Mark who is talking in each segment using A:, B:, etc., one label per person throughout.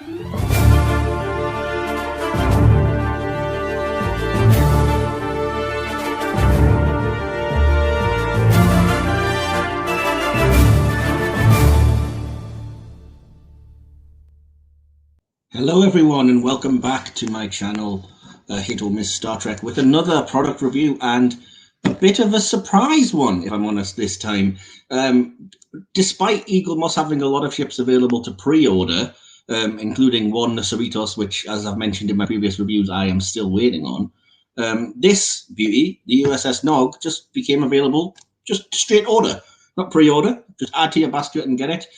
A: Hello everyone and welcome back to my channel, Hit or Miss Star Trek, with another product review and a bit of a surprise one, if I'm honest, this time. Despite Eaglemoss having a lot of ships available to pre-order, including one, the Cerritos, which, as I've mentioned in my previous reviews, I am still waiting on, this beauty, the USS Nog, just became available just straight order, not pre-order, just add to your basket and get it.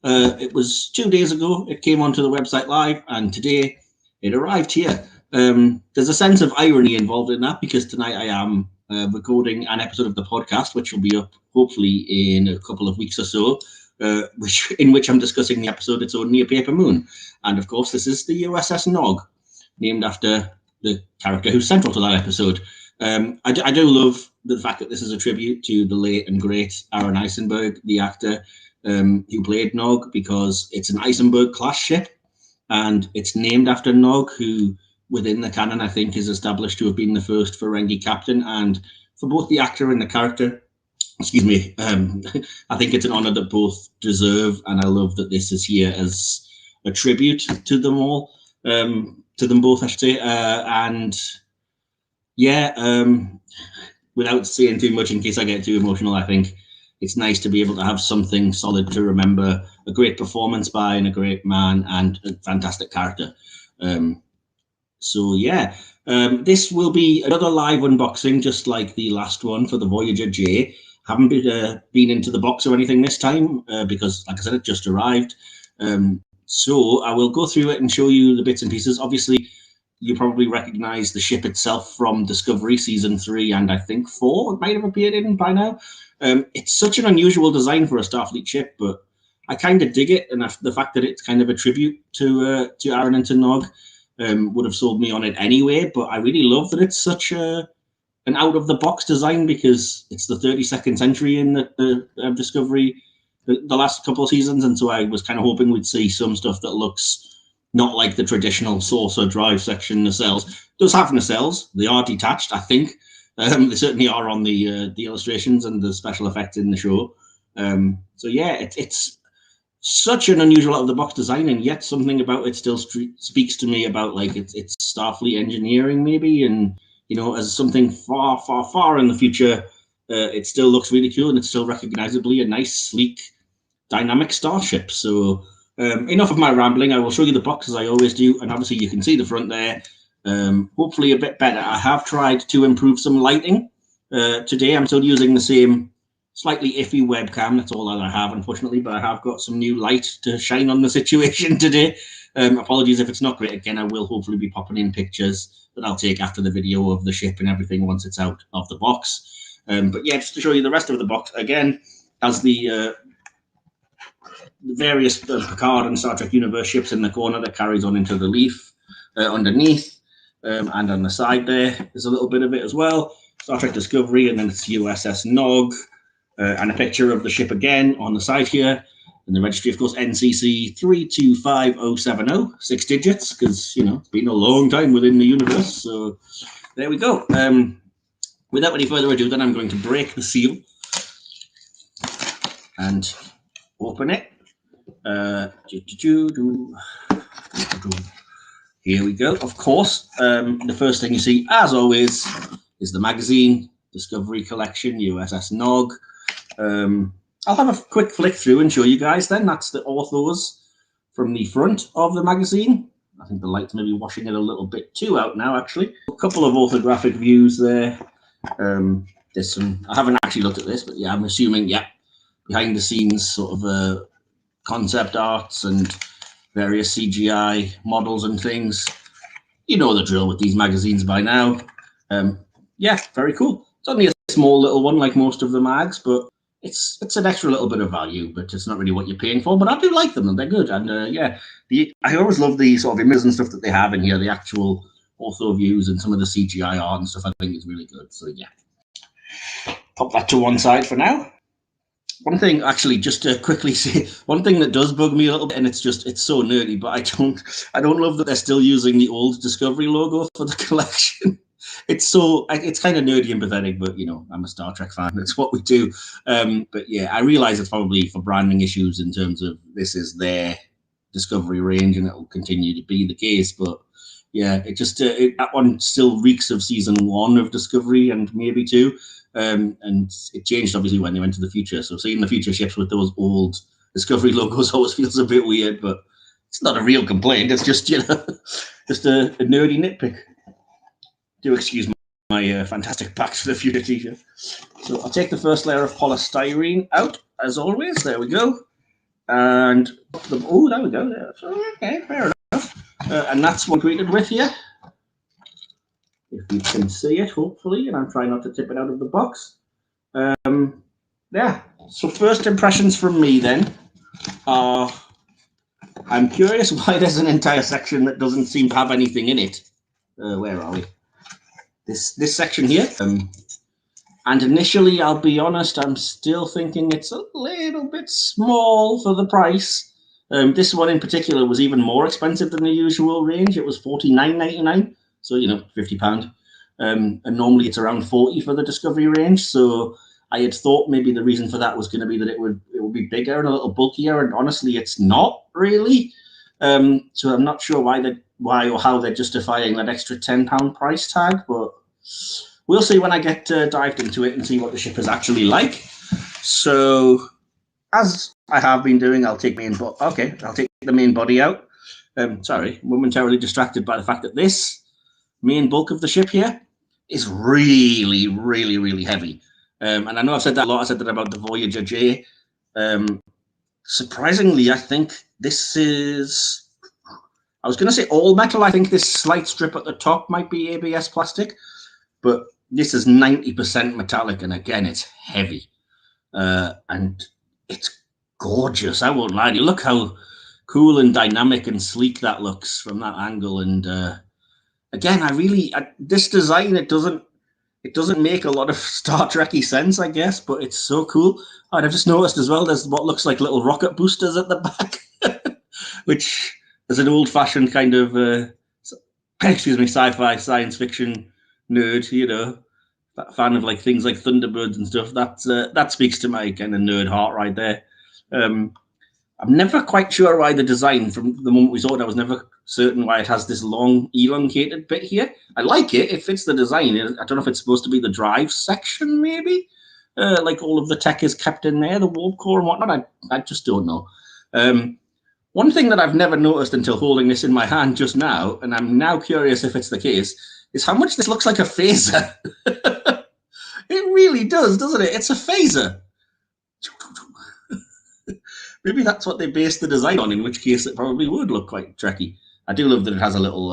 A: It was 2 days ago, it came onto the website live, and today it arrived here. There's a sense of irony involved in that, because tonight I am recording an episode of the podcast, which will be up hopefully in a couple of weeks or so, in which I'm discussing the episode It's Only a Paper Moon. And of course, this is the USS Nog, named after the character who's central to that episode. I do love the fact that this is a tribute to the late and great Aaron Eisenberg, the actor who played Nog, because it's an Eisenberg-class ship, and it's named after Nog, who, within the canon, I think is established to have been the first Ferengi captain, and for both the actor and the character, excuse me, I think it's an honor that both deserve, and I love that this is here as a tribute to them all, to them both, I should say, and yeah, without saying too much in case I get too emotional, I think it's nice to be able to have something solid to remember, a great performance by and a great man and a fantastic character. So yeah, this will be another live unboxing, just like the last one for the Voyager J. Haven't been into the box or anything this time because, like I said, it just arrived. So I will go through it and show you the bits and pieces. Obviously, you probably recognize the ship itself from Discovery Season 3 and I think 4 it might have appeared in by now. It's such an unusual design for a Starfleet ship, but I kind of dig it, and the fact that it's kind of a tribute to Aaron and to Nog would have sold me on it anyway. But I really love that it's such an out-of-the-box design, because it's the 32nd century in the Discovery, the last couple of seasons, and so I was kind of hoping we'd see some stuff that looks not like the traditional saucer drive section nacelles. It does have nacelles. They are detached, I think. They certainly are on the illustrations and the special effects in the show. So yeah, it's such an unusual out-of-the-box design, and yet something about it still speaks to me about like it's Starfleet engineering maybe, and you know, as something far, far, far in the future, it still looks really cool, and it's still recognizably a nice, sleek, dynamic starship. So enough of my rambling. I will show you the box as I always do, and obviously you can see the front there. Hopefully a bit better. I have tried to improve some lighting. Today I'm still using the same slightly iffy webcam. That's all that I have, unfortunately, but I have got some new light to shine on the situation today. Apologies if it's not great. Again, I will hopefully be popping in pictures that I'll take after the video of the ship and everything once it's out of the box. But yeah, just to show you the rest of the box, again, as the various Picard and Star Trek Universe ships in the corner that carries on into the leaf underneath. And on the side there's a little bit of it as well. Star Trek Discovery, and then it's USS Nog, and a picture of the ship again on the side here. And the registry, of course, NCC-325070, 6 digits, because, you know, it's been a long time within the universe. So there we go. Without any further ado, then I'm going to break the seal and open it. Here we go. Of course, the first thing you see, as always, is the magazine, Discovery Collection, USS Nog. I'll have a quick flick through and show you guys then. That's the authors from the front of the magazine. I think the light's maybe washing it a little bit too out now, actually. A couple of orthographic views there. There's some, I haven't actually looked at this, but yeah, I'm assuming, yeah, behind the scenes sort of concept arts and various CGI models and things. You know the drill with these magazines by now. Yeah, very cool. It's only a small little one like most of the mags, but it's an extra little bit of value, but it's not really what you're paying for. But I do like them, and they're good. And yeah, I always love the sort of images and stuff that they have in here, the actual ortho views and some of the CGI art and stuff. I think is really good. So yeah, pop that to one side for now. One thing, actually, just to quickly say, one thing that does bug me a little bit, and it's so nerdy, but I don't love that they're still using the old Discovery logo for the collection. It's kind of nerdy and pathetic, but you know, I'm a Star Trek fan. That's what we do. But yeah, I realize it's probably for branding issues in terms of this is their Discovery range, and it will continue to be the case. But yeah, that one still reeks of season 1 of Discovery and maybe 2. And it changed obviously when they went to the future. So seeing the future ships with those old Discovery logos always feels a bit weird, but it's not a real complaint. It's just, you know, just a nerdy nitpick. Do excuse my fantastic Back to the Future t-shirt. So I'll take the first layer of polystyrene out, as always. There we go. And there we go. Okay, fair enough. And that's what I'm greeted with here. If you can see it, hopefully, and I'm trying not to tip it out of the box. Yeah, so first impressions from me then are, I'm curious why there's an entire section that doesn't seem to have anything in it. Where are we? This section here. And initially, I'll be honest, I'm still thinking it's a little bit small for the price. This one in particular was even more expensive than the usual range. It was $49.99. So, you know, £50. And normally it's around 40 for the Discovery range. So I had thought maybe the reason for that was going to be that it would be bigger and a little bulkier. And honestly, it's not really. So I'm not sure why or how they're justifying that extra £10 price tag. But we'll see when I get dived into it and see what the ship is actually like. So as I have been doing, I'll take the main body out. Sorry, momentarily distracted by the fact that this main bulk of the ship here is really, really, really heavy. And I know I've said that a lot. I said that about the Voyager J. Surprisingly, I think this is, I was going to say all metal. I think this slight strip at the top might be ABS plastic, but this is 90% metallic. And again, it's heavy. And it's gorgeous. I won't lie to you. Look how cool and dynamic and sleek that looks from that angle. And again, this design, it doesn't make a lot of Star Trek-y sense, I guess, but it's so cool. And I've just noticed as well, there's what looks like little rocket boosters at the back, which is an old-fashioned kind of, sci-fi science fiction nerd, you know, fan of like things like Thunderbirds and stuff. That speaks to my kind of nerd heart right there. I'm never quite sure why the design, from the moment we saw it, I was never certain why it has this long elongated bit here. I like it. It fits the design. I don't know if it's supposed to be the drive section, maybe. Like all of the tech is kept in there, the warp core and whatnot. I just don't know. One thing that I've never noticed until holding this in my hand just now, and I'm now curious if it's the case, is how much this looks like a phaser. It really does, doesn't it? It's a phaser. Maybe that's what they based the design on, in which case it probably would look quite Trekky. I do love that it has a little,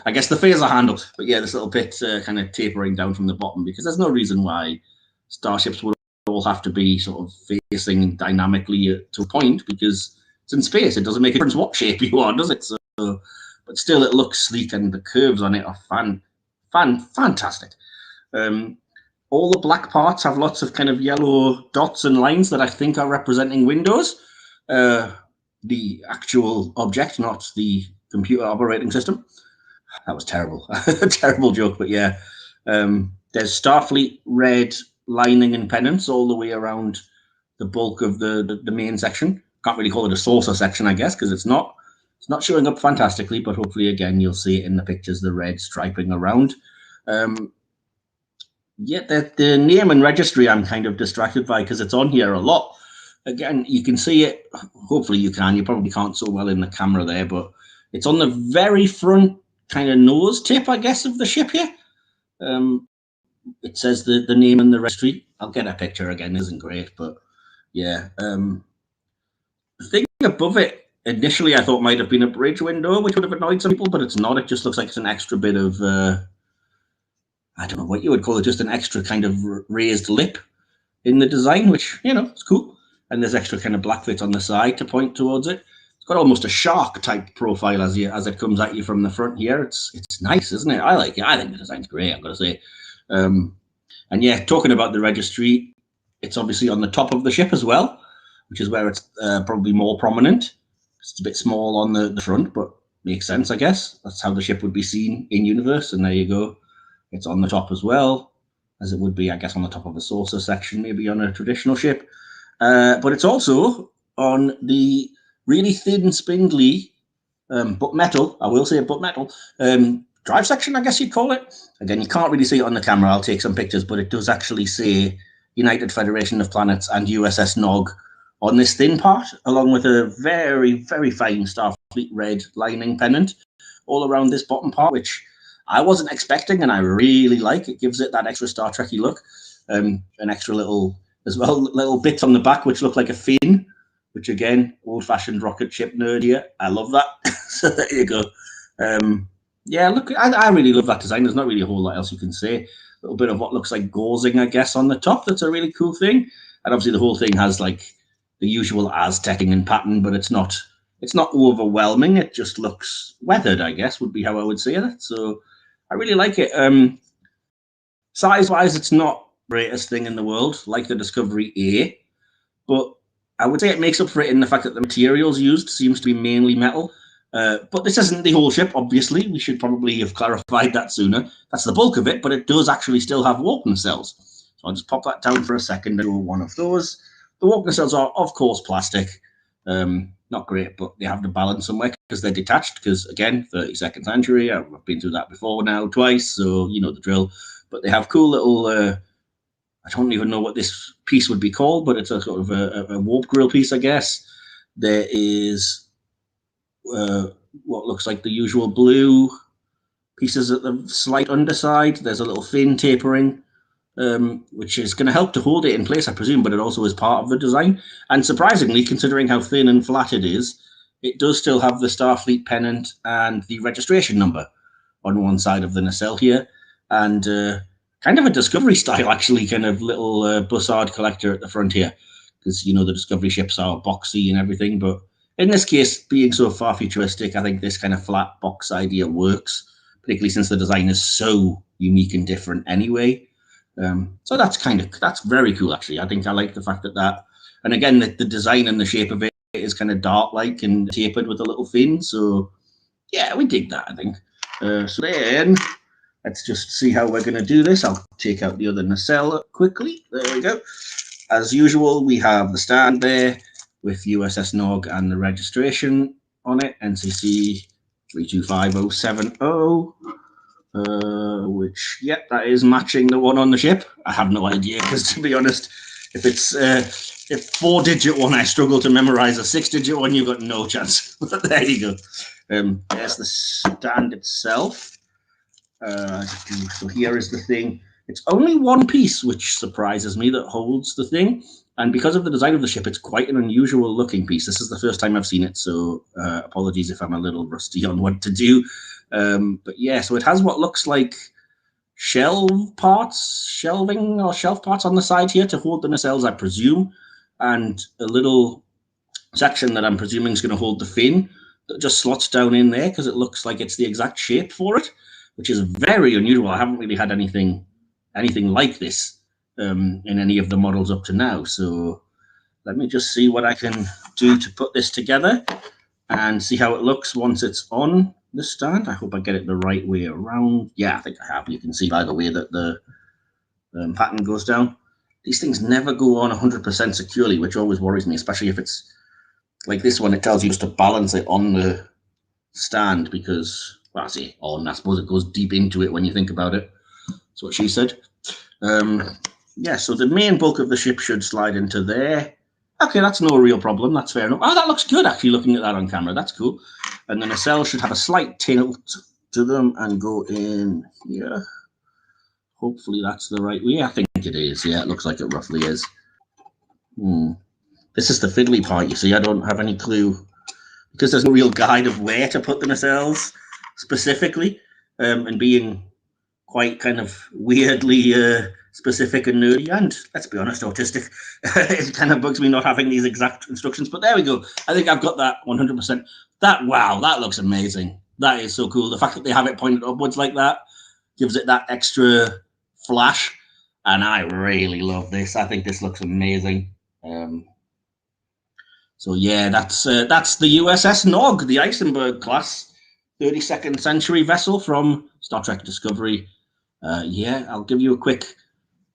A: I guess the phaser handle, but yeah, this little bit kind of tapering down from the bottom, because there's no reason why starships would all have to be sort of facing dynamically to a point, because it's in space. It doesn't make a difference what shape you are, does it? So, but still, it looks sleek, and the curves on it are fantastic. All the black parts have lots of kind of yellow dots and lines that I think are representing windows. The actual object, not the computer operating system. That was terrible. A terrible joke, but yeah. There's Starfleet red lining and pennants all the way around the bulk of the main section. Can't really call it a saucer section, I guess, because it's not showing up fantastically, but hopefully, again, you'll see it in the pictures, the red striping around. Yeah, the name and registry I'm kind of distracted by because it's on here a lot. Again, you can see it. Hopefully you can. You probably can't so well in the camera there, but it's on the very front kind of nose tip, I guess, of the ship here. It says the name and the registry. I'll get a picture again. It isn't great, but yeah. The thing above it, initially I thought might have been a bridge window, which would have annoyed some people, but it's not. It just looks like it's an extra bit of... I don't know what you would call it, just an extra kind of raised lip in the design, which, you know, it's cool. And there's extra kind of black bits on the side to point towards it. It's got almost a shark type profile as it comes at you from the front here. It's nice, isn't it? I like it. I think the design's great, I've got to say. And yeah, talking about the registry, it's obviously on the top of the ship as well, which is where it's probably more prominent. It's a bit small on the front, but makes sense, I guess. That's how the ship would be seen in universe, and there you go. It's on the top as well, as it would be, I guess, on the top of a saucer section, maybe on a traditional ship. But it's also on the really thin, spindly, but metal, I will say but metal, drive section, I guess you'd call it. Again, you can't really see it on the camera. I'll take some pictures, but it does actually say United Federation of Planets and USS Nog on this thin part, along with a very, very fine Starfleet red lining pennant all around this bottom part, which I wasn't expecting, and I really like. It gives it that extra Star Trek-y look. An extra little, as well, little bits on the back which look like a fin, which again, old-fashioned rocket ship nerd here. I love that. So there you go. Yeah, look, I really love that design. There's not really a whole lot else you can say. A little bit of what looks like gauzing, I guess, on the top. That's a really cool thing. And obviously the whole thing has like the usual Aztecing and pattern, but it's not overwhelming. It just looks weathered, I guess, would be how I would say it. So I really like it. Size-wise, it's not the greatest thing in the world, like the Discovery A, but I would say it makes up for it in the fact that the materials used seems to be mainly metal. But this isn't the whole ship, obviously. We should probably have clarified that sooner. That's the bulk of it, but it does actually still have warp nacelles. So I'll just pop that down for a second and show one of those. The warp nacelles are, of course, plastic. Not great, but they have to balance somewhere because they're detached. Because, again, 32nd century, I've been through that before now twice, so you know the drill. But they have cool little... I don't even know what this piece would be called, but it's a sort of a warp grill piece, I guess. There is what looks like the usual blue pieces at the slight underside. There's a little fin tapering, which is going to help to hold it in place, I presume, but it also is part of the design. And surprisingly, considering how thin and flat it is, it does still have the Starfleet pennant and the registration number on one side of the nacelle here. And kind of a Discovery style, actually, kind of little bussard collector at the front here, because, you know, the Discovery ships are boxy and everything. But in this case, being so far futuristic, I think this kind of flat box idea works, particularly since the design is so unique and different anyway. So that's very cool, actually. I think I like the fact that, and again, the design and the shape of it is kind of dart-like and tapered with a little fin. So yeah, we dig that, I think. So then, let's just see how we're going to do this. I'll take out the other nacelle quickly. There we go. As usual, we have the stand there with USS Nog and the registration on it, NCC-325070, which, yep, that is matching the one on the ship. I have no idea, because to be honest, if it's if 4-digit one, I struggle to memorize. A 6-digit one, you've got no chance. But there you go. There's the stand itself. So here is the thing. It's only one piece, which surprises me, that holds the thing. And because of the design of the ship, it's quite an unusual looking piece. This is the first time I've seen it, so apologies if I'm a little rusty on what to do. But yeah, so it has what looks like shelving or shelf parts on the side here to hold the nacelles, I presume, and a little section that I'm presuming is going to hold the fin that just slots down in there because it looks like it's the exact shape for it, which is very unusual. I haven't really had anything like this in any of the models up to now. So let me just see what I can do to put this together and see how it looks once it's on the stand. I hope I get it the right way around. Yeah, I think I have. You can see by the way that the pattern goes down. These things never go on 100% securely, which always worries me, especially if it's like this one. It tells you just to balance it on the stand because, well, I say on, I suppose it goes deep into it when you think about it. That's what she said. Yeah, so the main bulk of the ship should slide into there. Okay, that's no real problem. That's fair enough. Oh, that looks good, actually, looking at that on camera. That's cool. And the nacelle should have a slight tilt to them and go in here. Hopefully that's the right way. I think it is. Yeah, it looks like it roughly is. This is the fiddly part, you see. I don't have any clue because there's no real guide of where to put the nacelles specifically, and being quite kind of weirdly specific and nerdy, and let's be honest, autistic. It kind of bugs me not having these exact instructions, but there we go. I think I've got that 100%. Wow, that looks amazing. That is so cool. The fact that they have it pointed upwards like that gives it that extra flash. and I really love this. I think this looks amazing. So yeah, that's the USS Nog, the Isenberg class, 32nd century vessel from Star Trek Discovery. Yeah, I'll give you a quick,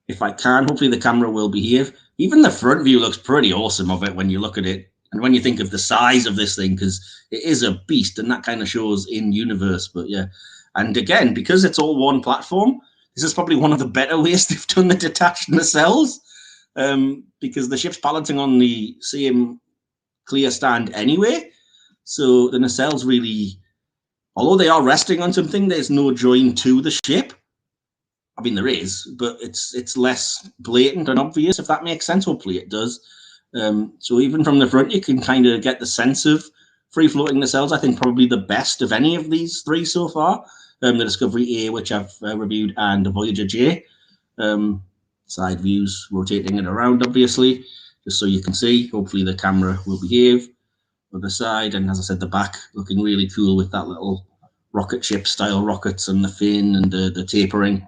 A: if I can. Hopefully the camera will behave. Even the front view looks pretty awesome of it when you look at it, and when you think of the size of this thing, because it is a beast, and that kind of shows in universe. But yeah, and again, because it's all one platform, this is probably one of the better ways they've done the detached nacelles, because the ship's balancing on the same clear stand anyway. So the nacelles really, although they are resting on something, there's no join to the ship. I mean, there is, but it's less blatant and obvious, if that makes sense. Hopefully it does. So even from the front, you can kind of get the sense of free-floating nacelles. I think probably the best of any of these three so far. The Discovery A, which I've reviewed, and the Voyager J. Side views, rotating it around, obviously, just so you can see. Hopefully the camera will behave. Other side, and as I said, the back looking really cool with that little rocket ship style rockets and the fin and the tapering.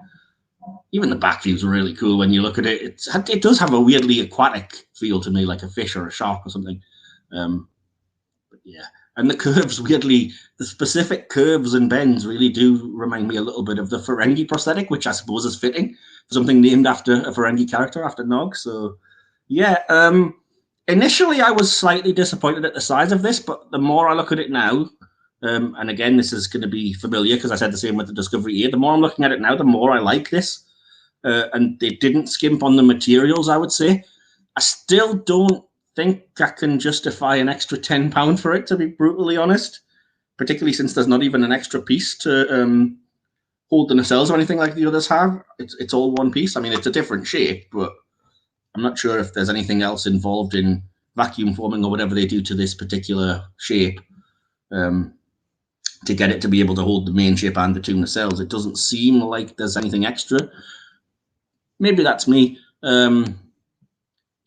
A: Even the back views are really cool when you look at it. It does have a weirdly aquatic feel to me, like a fish or a shark or something. But yeah, and the curves, weirdly, the specific curves and bends really do remind me a little bit of the Ferengi prosthetic, which I suppose is fitting for something named after a Ferengi character, after Nog. So yeah, initially I was slightly disappointed at the size of this, but the more I look at it now, and again, this is going to be familiar because I said the same with the Discovery A, the more I'm looking at it now, the more I like this. And they didn't skimp on the materials, I would say. I still don't think I can justify an extra £10 for it, to be brutally honest, particularly since there's not even an extra piece to hold the nacelles or anything like the others have. It's all one piece. I mean, it's a different shape, but I'm not sure if there's anything else involved in vacuum forming or whatever they do to this particular shape to get it to be able to hold the main shape and the two nacelles. It doesn't seem like there's anything extra. Maybe that's me.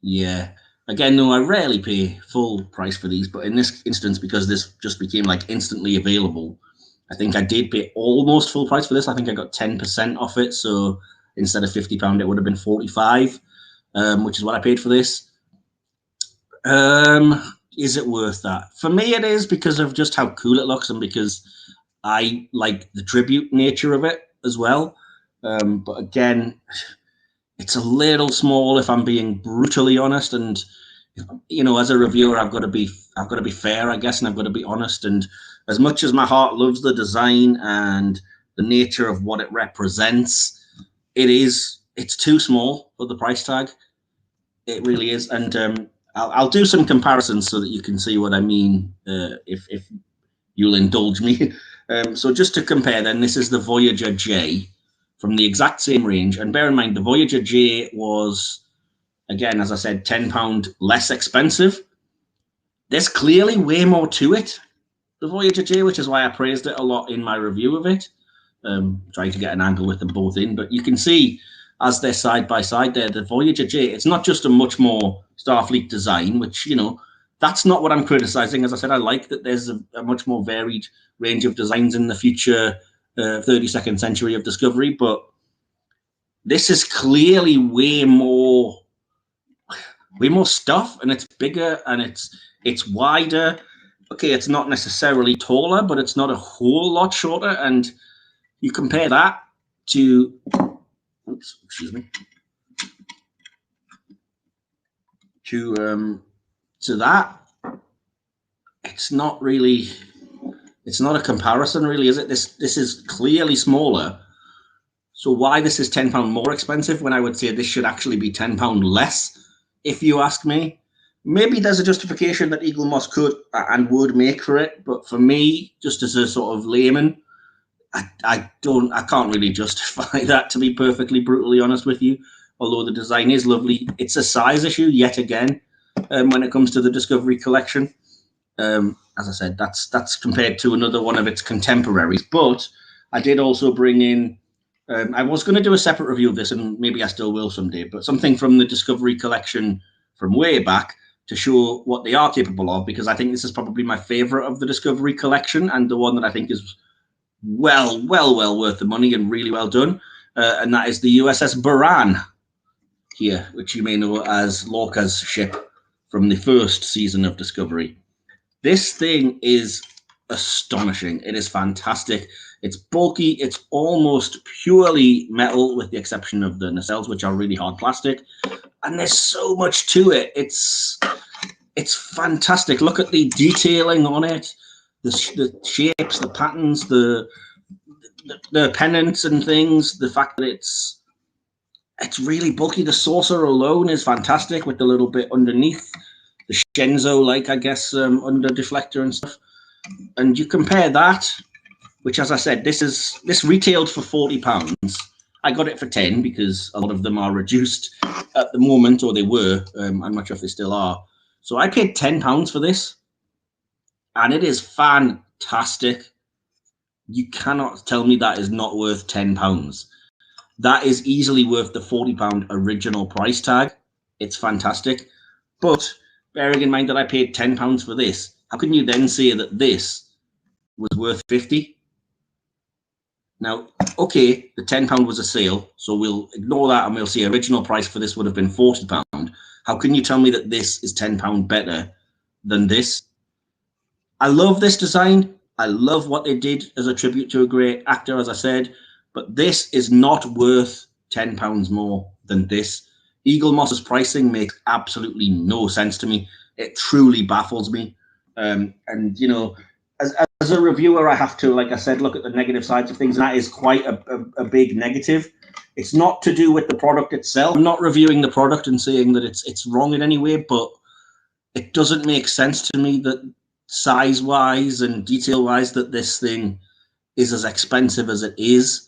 A: Yeah. Again, though, I rarely pay full price for these, but in this instance, because this just became like instantly available, I think I did pay almost full price for this. I think I got 10% off it. So instead of £50, it would have been 45, which is what I paid for this. Is it worth that? For me, it is, because of just how cool it looks and because I like the tribute nature of it as well. But again, it's a little small, if I'm being brutally honest. And you know, as a reviewer, I've got to be fair, I guess, and I've got to be honest. And as much as my heart loves the design and the nature of what it represents, it's too small for the price tag. It really is. And I'll do some comparisons so that you can see what I mean, if you'll indulge me. So just to compare, then, this is the Voyager J from the exact same range. And bear in mind, the Voyager J was, again, as I said, £10 less expensive. There's clearly way more to it, the Voyager J, which is why I praised it a lot in my review of it. Trying to get an angle with them both in. But you can see, as they're side by side there, the Voyager J, it's not just a much more Starfleet design, which, you know, that's not what I'm criticizing. As I said, I like that there's a much more varied range of designs in the future 32nd century of Discovery, but this is clearly way more stuff, and it's bigger and it's wider. Okay, it's not necessarily taller, but it's not a whole lot shorter. And you compare that to, oops, excuse me, to that, it's not really, it's not a comparison, really, is it? This is clearly smaller. So why this is £10 more expensive when I would say this should actually be £10 less, if you ask me? Maybe there's a justification that Eaglemoss could and would make for it, but for me, just as a sort of layman, I can't really justify that, to be perfectly brutally honest with you. Although the design is lovely, it's a size issue yet again when it comes to the Discovery collection. As I said, that's compared to another one of its contemporaries. But I did also bring in, I was going to do a separate review of this, and maybe I still will someday, but something from the Discovery collection from way back to show what they are capable of, because I think this is probably my favorite of the Discovery collection and the one that I think is well worth the money and really well done. And that is the Uss Buran. here, which you may know as Lorca's ship from the first season of Discovery. This thing is astonishing. It is fantastic. It's bulky. It's almost purely metal, with the exception of the nacelles, which are really hard plastic. And there's so much to it. It's fantastic. Look at the detailing on it, the shapes, the patterns, the pennants and things. The fact that it's really bulky. The saucer alone is fantastic, with the little bit underneath, the Shenzo, like, I guess, under deflector and stuff. And you compare that, which, as I said, this retailed for £40. I got it for 10 because a lot of them are reduced at the moment, or they were. I'm not sure if they still are. So I paid £10 for this, and it is fantastic. You cannot tell me that is not worth £10. That is easily worth the £40 original price tag. It's fantastic. But bearing in mind that I paid £10 for this, how can you then say that this was worth 50? Now, okay, the £10 was a sale, so we'll ignore that and we'll say original price for this would have been £40. How can you tell me that this is £10 better than this? I love this design. I love what they did as a tribute to a great actor, as I said, but this is not worth £10 more than this. Eaglemoss's pricing makes absolutely no sense to me. It truly baffles me. And, you know, as a reviewer, I have to, like I said, look at the negative sides of things, and that is quite a big negative. It's not to do with the product itself. I'm not reviewing the product and saying that it's wrong in any way, but it doesn't make sense to me that size-wise and detail-wise that this thing is as expensive as it is.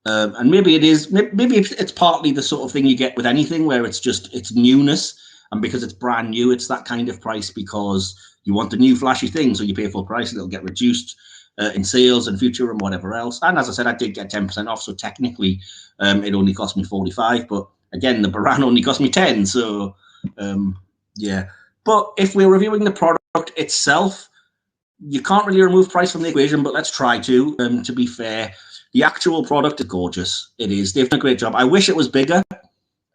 A: And maybe it is, maybe it's partly the sort of thing you get with anything, where it's newness, and because it's brand new, it's that kind of price because you want the new flashy thing, so you pay full price and it'll get reduced in sales and future and whatever else. And as I said, I did get 10% off, so technically it only cost me 45, but again, the Buran only cost me 10, so yeah. But if we're reviewing the product itself, you can't really remove price from the equation, but let's try to be fair. The actual product is gorgeous. It is. They've done a great job. I wish it was bigger,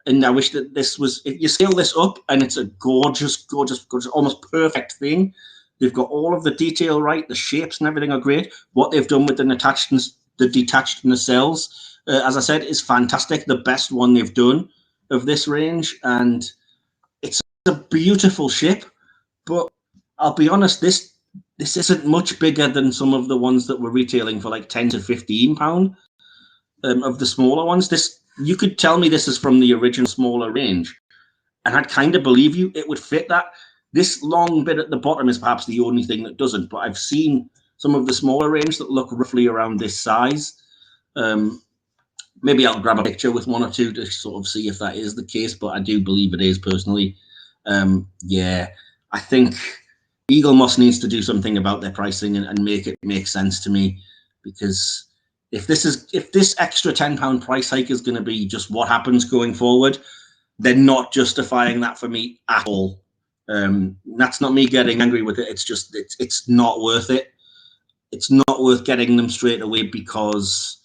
A: and I wish that this was, if you scale this up, and it's a gorgeous, gorgeous, gorgeous, almost perfect thing. They've got all of the detail right. The shapes and everything are great. What they've done with the detached nacelles, as I said, is fantastic. The best one they've done of this range, and it's a beautiful ship. But I'll be honest, this isn't much bigger than some of the ones that were retailing for like £10 to £15 of the smaller ones. This, you could tell me this is from the original smaller range, and I'd kind of believe you. It would fit that. This long bit at the bottom is perhaps the only thing that doesn't, but I've seen some of the smaller range that look roughly around this size. Maybe I'll grab a picture with one or two to sort of see if that is the case, but I do believe it is personally. Yeah, I think Eaglemoss needs to do something about their pricing and make it make sense to me, because if this extra £10 price hike is going to be just what happens going forward, they're not justifying that for me at all. That's not me getting angry with it. It's just it's not worth it. It's not worth getting them straight away because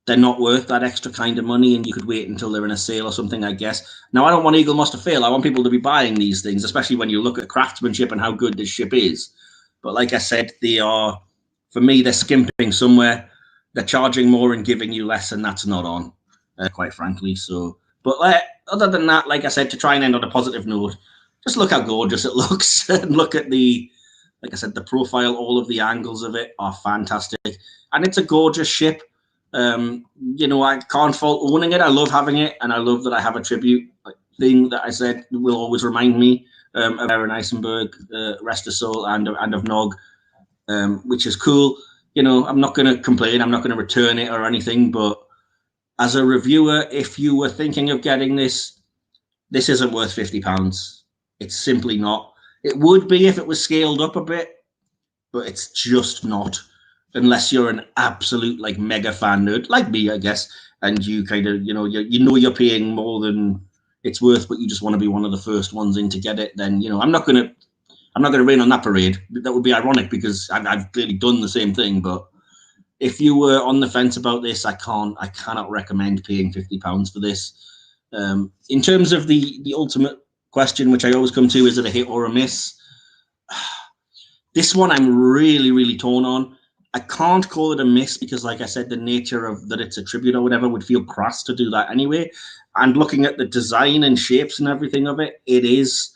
A: they're not worth that extra kind of money, and you could wait until they're in a sale or something, I guess. Now, I don't want Eaglemoss to fail. I want people to be buying these things, especially when you look at craftsmanship and how good this ship is. But like I said, they are, for me, they're skimping somewhere. They're charging more and giving you less, and that's not on, quite frankly. So, but other than that, like I said, to try and end on a positive note, just look how gorgeous it looks, and look at the, like I said, the profile. All of the angles of it are fantastic, and it's a gorgeous ship. You know, I can't fault owning it. I love having it, and I love that I have a tribute thing that I said will always remind me of Aaron Eisenberg, rest of soul, and of Nog, which is cool. You know, I'm not going to complain. I'm not going to return it or anything. But as a reviewer, if you were thinking of getting this, this isn't worth £50. It's simply not. It would be if it was scaled up a bit, but it's just not. Unless you're an absolute like mega fan nerd like me, I guess, and you kind of, you know you're paying more than it's worth, but you just want to be one of the first ones in to get it, then, you know, I'm not gonna rain on that parade. That would be ironic because I've clearly done the same thing. But if you were on the fence about this, I cannot recommend paying £50 for this. In terms of the ultimate question, which I always come to, is it a hit or a miss? This one I'm really, really torn on. I can't call it a miss because, like I said, the nature of that it's a tribute or whatever would feel crass to do that anyway. And looking at the design and shapes and everything of it, it is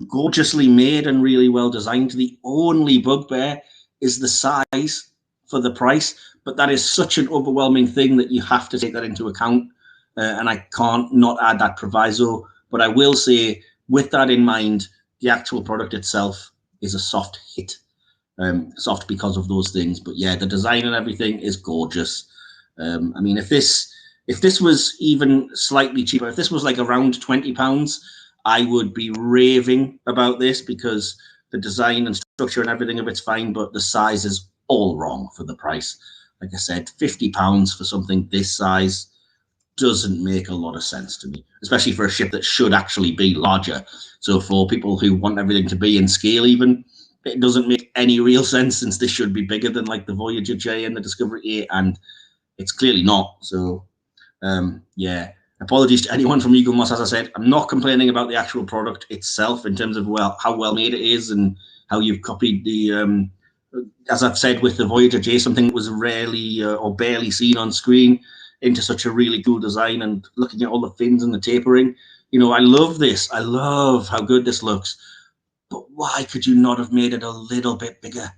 A: gorgeously made and really well designed. The only bugbear is the size for the price, but that is such an overwhelming thing that you have to take that into account. And I can't not add that proviso. But I will say, with that in mind, the actual product itself is a soft hit. Soft because of those things, but yeah, the design and everything is gorgeous. I mean, if this was even slightly cheaper, if this was like around £20, I would be raving about this because the design and structure and everything of it's fine, but the size is all wrong for the price. Like I said, £50 for something this size doesn't make a lot of sense to me, especially for a ship that should actually be larger. So for people who want everything to be in scale even, it doesn't make any real sense since this should be bigger than like the Voyager J and the Discovery A, and it's clearly not. So yeah, apologies to anyone from Eaglemoss. As I said, I'm not complaining about the actual product itself in terms of how well made it is and how you've copied the as I've said with the Voyager J, something that was rarely or barely seen on screen, into such a really cool design. And looking at all the fins and the tapering, you know, I love this. I love how good this looks. But why could you not have made it a little bit bigger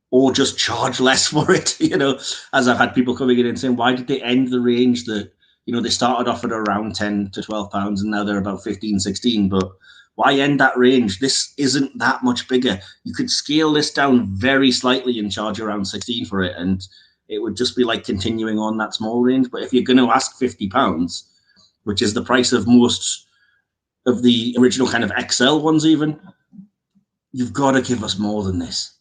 A: or just charge less for it? You know, as I've had people coming in and saying, why did they end the range that, you know, they started off at around 10 to 12 pounds and now they're about 15, 16. But why end that range? This isn't that much bigger. You could scale this down very slightly and charge around 16 for it. And it would just be like continuing on that small range. But if you're going to ask £50, which is the price of most of the original kind of XL ones even, you've got to give us more than this.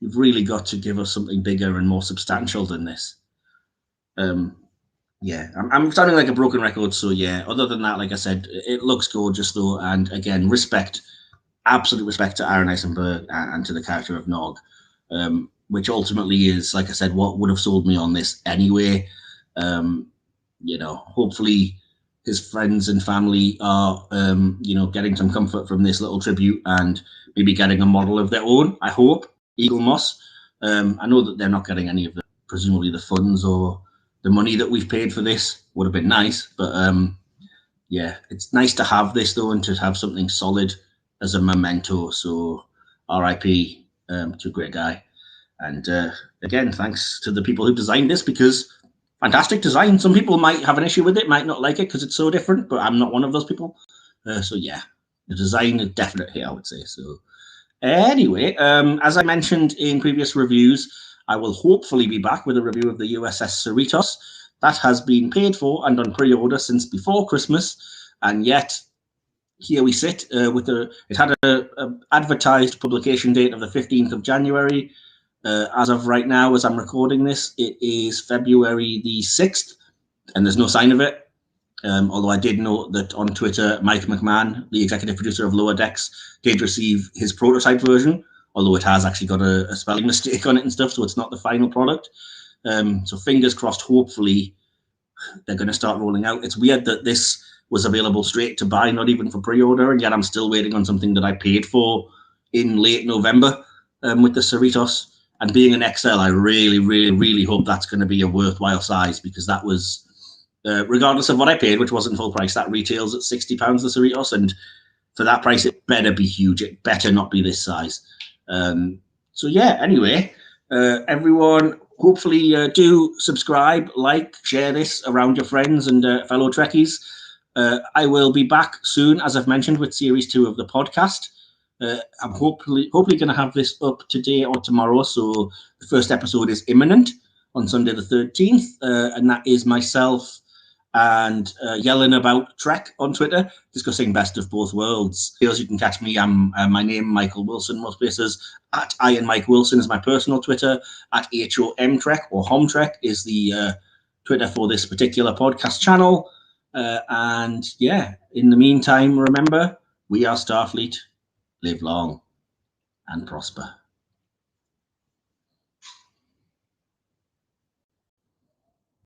A: You've really got to give us something bigger and more substantial than this. Yeah, I'm sounding like a broken record. So yeah, other than that, like I said, it looks gorgeous though. And again, respect, absolute respect to Aaron Eisenberg and to the character of Nog, which ultimately is, like I said, what would have sold me on this anyway. You know, hopefully his friends and family are, you know, getting some comfort from this little tribute and maybe getting a model of their own, I hope. Eaglemoss. I know that they're not getting any of the, presumably the funds or the money that we've paid for this. Would have been nice, but yeah, it's nice to have this though, and to have something solid as a memento. So RIP to a great guy. And again, thanks to the people who designed this, because fantastic design. Some people might have an issue with it, might not like it because it's so different, but I'm not one of those people. So yeah, the design is definite here, I would say. So anyway, as I mentioned in previous reviews, I will hopefully be back with a review of the USS Cerritos. That has been paid for and on pre-order since before Christmas, and yet here we sit with it had a advertised publication date of the 15th of January. As of right now, as I'm recording this, it is February the 6th, and there's no sign of it. Although I did note that on Twitter, Mike McMahon, the executive producer of Lower Decks, did receive his prototype version, although it has actually got a spelling mistake on it and stuff, so it's not the final product. So fingers crossed, hopefully they're going to start rolling out. It's weird that this was available straight to buy, not even for pre-order, and yet I'm still waiting on something that I paid for in late November with the Cerritos. And being an XL, I really, really, really hope that's going to be a worthwhile size, because that was, regardless of what I paid, which wasn't full price, that retails at £60, the Cerritos, and for that price, it better be huge. It better not be this size. So yeah, anyway, everyone, hopefully do subscribe, like, share this around your friends and fellow Trekkies. I will be back soon, as I've mentioned, with Series 2 of the podcast. I'm hopefully going to have this up today or tomorrow, so the first episode is imminent on Sunday the 13th, and that is myself and yelling about Trek on Twitter, discussing Best of Both Worlds. As you can catch me, I'm my name, Michael Wilson, most places. At Iron Mike Wilson is my personal Twitter. At HOM Trek or Hom Trek is the Twitter for this particular podcast channel. And yeah, in the meantime, remember, we are Starfleet. Live long and prosper.